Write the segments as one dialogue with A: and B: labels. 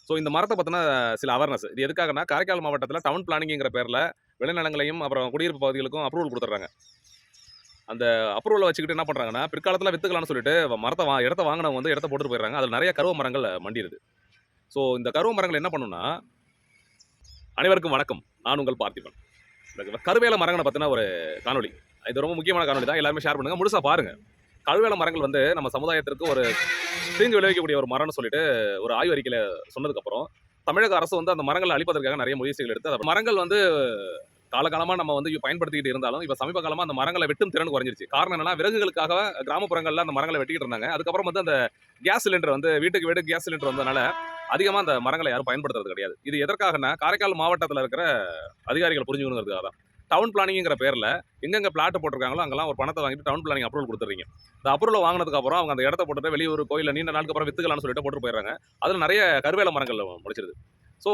A: So இந்த மரத்தை பற்றின சில அவேர்னஸ். இது எதுக்காகனா, காரைக்கால் மாவட்டத்தில் டவுன் பிளானிங்கிற பேரில் விளைநிலங்களையும் அப்புறம் குடியிருப்பு பகுதிகளுக்கும் அப்ரூவல் கொடுத்துட்றாங்க. அந்த அப்ரூவலை வச்சுக்கிட்டு என்ன பண்ணுறாங்கன்னா, பிற்காலத்தில் வித்துக்கலாம்னு சொல்லிட்டு இடத்த வாங்கினவங்க வந்து இடத்த போட்டுட்டு போயிடுறாங்க. அதில் நிறைய கருவ மரங்கள் மண்டிடுது. ஸோ இந்த கருவ மரங்கள் என்ன பண்ணுன்னா, அனைவருக்கும் வணக்கம். நான் உங்கள் பார்த்திபன். இந்த கருவேல மரங்களை பற்றின ஒரு காணொலி. இது ரொம்ப முக்கியமான காணொலி தான். எல்லாருமே ஷேர் பண்ணுங்கள், முழுசாக பாருங்கள். கருவேல மரங்கள் வந்து நம்ம சமுதாயத்திற்கு ஒரு தீங்கு விளைவிக்கக்கூடிய ஒரு மரம்னு சொல்லிட்டு ஒரு ஆய்வு அறிக்கையில் சொன்னதுக்கப்புறம் தமிழக அரசு வந்து அந்த மரங்களை அழிப்பதற்காக நிறைய முயற்சிகள் எடுத்து, அந்த மரங்கள் வந்து காலகாலமாக நம்ம வந்து பயன்படுத்திக்கிட்டு இருந்தாலும் இப்போ சமீப காலமாக அந்த மரங்களை வெட்டும் திறன் குறைஞ்சிருச்சு. காரணம் என்னன்னா, விறகுகளுக்காக கிராமப்புறங்களில் அந்த மரங்களை வெட்டிக்கிட்டு இருந்தாங்க. அதுக்கப்புறம் வந்து அந்த கேஸ் சிலிண்டர் வந்து வீட்டுக்கு வீடு கேஸ் சிலிண்டர் வந்ததுனால அதிகமாக அந்த மரங்களை யாரும் பயன்படுத்துறது கிடையாது. இது எதற்காகனா, காரைக்கால் மாவட்டத்தில் இருக்கிற அதிகாரிகள் புரிஞ்சுக்கணுங்கிறதுக்காக தான். டவுன் பிளானிங்கிற பேரில் எங்கெங்கே பிளாட் போட்டிருக்காங்களோ அங்கெல்லாம் ஒரு பணத்தை வாங்கிட்டு டவுன் பிளானிங் அப்ரூவல் கொடுத்துறீங்க. இந்த அப்ரூவல் வாங்கினதுக்கு அப்புறம் அவங்க அந்த இடத்த போட்டுட்டு வெளியூர் கோயிலில் நீண்ட நாளுக்கு அப்புறம் வித்துக்கலாம்னு சொல்லிட்டு போட்டு போயிடுறாங்க. அதில் நிறைய கருவேல மரங்கள் முளைச்சிருது. ஸோ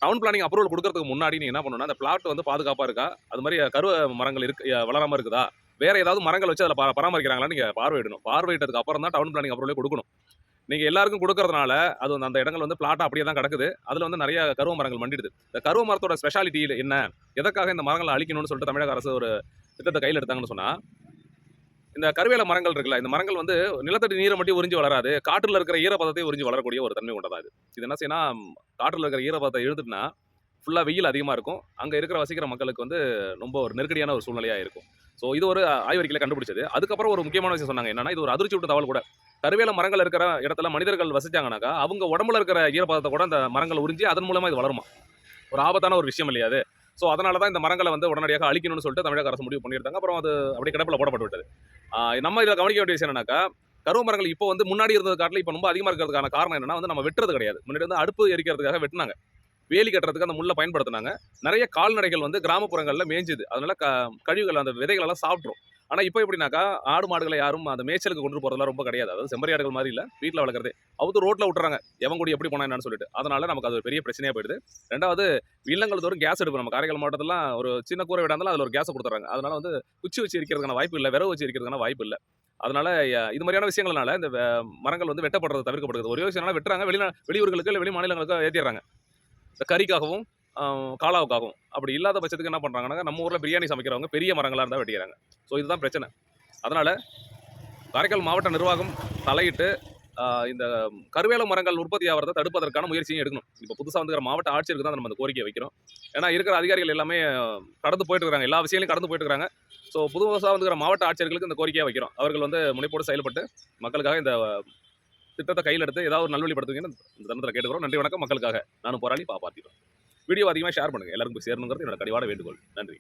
A: டவுன் பிளானிங் அப்ரூவல் கொடுக்கறதுக்கு முன்னாடி நீங்கள் என்ன பண்ணணும்னா, அந்த பிளாட் வந்து பாதுகாப்பாக இருக்கா, அது மாதிரி கருவ மரங்கள் வளராமல் இருக்குதா, வேற ஏதாவது மரங்கள் வச்சு அதில் பராமரிக்கிறாங்களான்னு நீங்கள் பார்வையிடணும். பார்வையிட்டதுக்கு அப்புறம் தான் டவுன் பிளானிங் அப்ரூவலே கொடுக்கணும். நீங்கள் எல்லாருக்கும் கொடுக்கறதுனால அது வந்து அந்த இடங்கள் வந்து பிளாட்டாக அப்படியே தான் கிடக்குது. அதில் வந்து நிறைய கருவ மரங்கள் மண்டிடுது. இந்த கருவ மரத்தோட ஸ்பெஷாலிட்டி என்ன, எதற்காக இந்த மரங்களை அழிக்கணும்னு சொல்லிட்டு தமிழக அரசு ஒரு திட்டத்தை கையில் எடுத்தாங்கன்னு சொன்னால், இந்த கருவேல மரங்கள் இருக்குல்ல, இந்த மரங்கள் வந்து நிலத்தடி நீரை மட்டும் உறிஞ்சி வளராது, காற்றில் இருக்கிற ஈரப்பதத்தை உறிஞ்சி வளரக்கூடிய ஒரு தன்மை கொண்டதா இது என்ன செய்யணும், காற்றில் இருக்கிற ஈரப்பதத்தை இழுத்துட்டுனா ஃபுல்லாக வெயில் அதிகமாக இருக்கும். அங்கே இருக்கிற வசிக்கிற மக்களுக்கு வந்து ரொம்ப ஒரு நெருக்கடியான ஒரு சூழ்நிலையாக இருக்கும். ஸோ இது ஒரு ஆய்வறிக்கையில் கண்டுபிடிச்சது. அதுக்கப்புறம் ஒரு முக்கியமான விஷயம் சொன்னாங்க. என்னன்னா, இது ஒரு அதிர்ச்சி விட்டு தகவல் கூட. கருவேல மரங்கள் இருக்கிற இடத்துல மனிதர்கள் வசிச்சாங்கனாக்கா, அவங்க உடம்புல இருக்கிற ஈரப்பதத்தை கூட அந்த மரங்கள் உறிஞ்சி அதன் மூலமாக இது வளருமா. ஒரு ஆபத்தான ஒரு விஷயம் இல்லையா அது. ஸோ அதனால தான் இந்த மரங்களை வந்து உடனடியாக அழிக்கணும்னு சொல்லிட்டு தமிழக அரசு முடிவு பண்ணியிருந்தாங்க. அப்புறம் அது அப்படியே கிடப்பில் போடப்பட்டு விட்டது. நம்ம இதில் கவனிக்க வேண்டிய விஷயம் என்னன்னாக்கா, கருவ மரங்கள் இப்போ வந்து முன்னாடி இருந்தது காட்டில் இப்போ ரொம்ப அதிகமாக இருக்கிறதுக்கான காரணம் என்னன்னா, வந்து நம்ம வெட்டுறது கிடையாது. முன்னாடி வந்து அடுப்பு எரிக்கிறதுக்காக வெட்டினாங்க, வேலி கட்டுறதுக்கு அந்த முள்ளை பயன்படுத்தினாங்க. நிறைய கால்நடைகள் வந்து கிராமப்புறங்களில் மேய்ஞ்சுது. அதனால கழிவுகள் அந்த விதைகள் எல்லாம் சாப்பிட்ரும். ஆனால் இப்போ எப்படின்னாக்கா, ஆடு மாடுகளை யாரும் அந்த மேய்ச்சலுக்கு கொண்டு போகிறதுலாம் ரொம்ப கிடையாது. அதாவது செம்மறி ஆடுகள் மாதிரி இல்லை, வீட்டில் வளர்க்குறது. அவுத்து ரோட்டில் விட்டுறாங்க, எவன் கூட எப்படி போனா என்னன்னு சொல்லிட்டு. அதனால நமக்கு அது ஒரு பெரிய பிரச்சனையாக போயிடுது. ரெண்டாவது, இல்லங்கள் தோறும் கேஸ் எடுப்பு. நம்ம காரைக்கால் மாவட்டத்திலாம் ஒரு சின்ன கூரை வீடாக இருந்தாலும் அதில் ஒரு கேஸை கொடுத்துறாங்க. அதனால வந்து குச்சி வச்சு எரிக்கிறதுக்கான வாய்ப்பு இல்லை, விறகு வச்சு எரிக்கிறதுக்கான வாய்ப்பு இல்லை. அதனால இது மாதிரியான விஷயங்கள்னால இந்த மரங்கள் வந்து வெட்டப்படுறது தவிர்க்கப்படுது. ஒரே விஷயம் என்னன்னா, வெட்டுறாங்க, வெளியூர்களுக்கு இல்லை வெளி மாநிலங்களுக்கு ஏற்றிடுறாங்க, இந்த கறிக்காகவும் காலாவுக்காகவும். அப்படி இல்லாத பட்சத்துக்கு என்ன பண்ணுறாங்கன்னா, நம்ம ஊரில் பிரியாணி சமைக்கிறவங்க பெரிய மரங்களாக இருந்தால் வெட்டிக்கிறாங்க. ஸோ இதுதான் பிரச்சனை. அதனால் காரைக்கால் மாவட்ட நிர்வாகம் தலையிட்டு இந்த கருவேல மரங்கள் உற்பத்தி ஆகிறத தடுப்பதற்கான முயற்சியும் எடுக்கணும். இப்போ புதுசாக வந்துக்கிற மாவட்ட ஆட்சியருக்கு தான் நம்ம அந்த கோரிக்கையை வைக்கிறோம். ஏன்னா இருக்கிற அதிகாரிகள் எல்லாமே கடந்து போயிட்டு இருக்காங்க, எல்லா விஷயங்களையும் கடந்து போயிட்டு இருக்காங்க. ஸோ புதுசாக வந்துக்கிற மாவட்ட ஆட்சியர்களுக்கு இந்த கோரிக்கையை வைக்கிறோம். அவர்கள் வந்து முனைப்போடு செயல்பட்டு மக்களுக்காக இந்த திட்டத்தை கையில் எடுத்து ஏதாவது ஒரு நல்வழிப்படுத்துவீங்கன்னு இந்த தருணத்தில் கேட்டுக்கிறோம். நன்றி, வணக்கம். மக்களுக்காக நானும் போராளி பார்த்திபன். வீடியோ அதிகமாக ஷேர் பண்ணுங்கள், எல்லாருக்கும் போய் சேரணுங்கிறது என்னோட கனிவான வேண்டுகோள். நன்றி.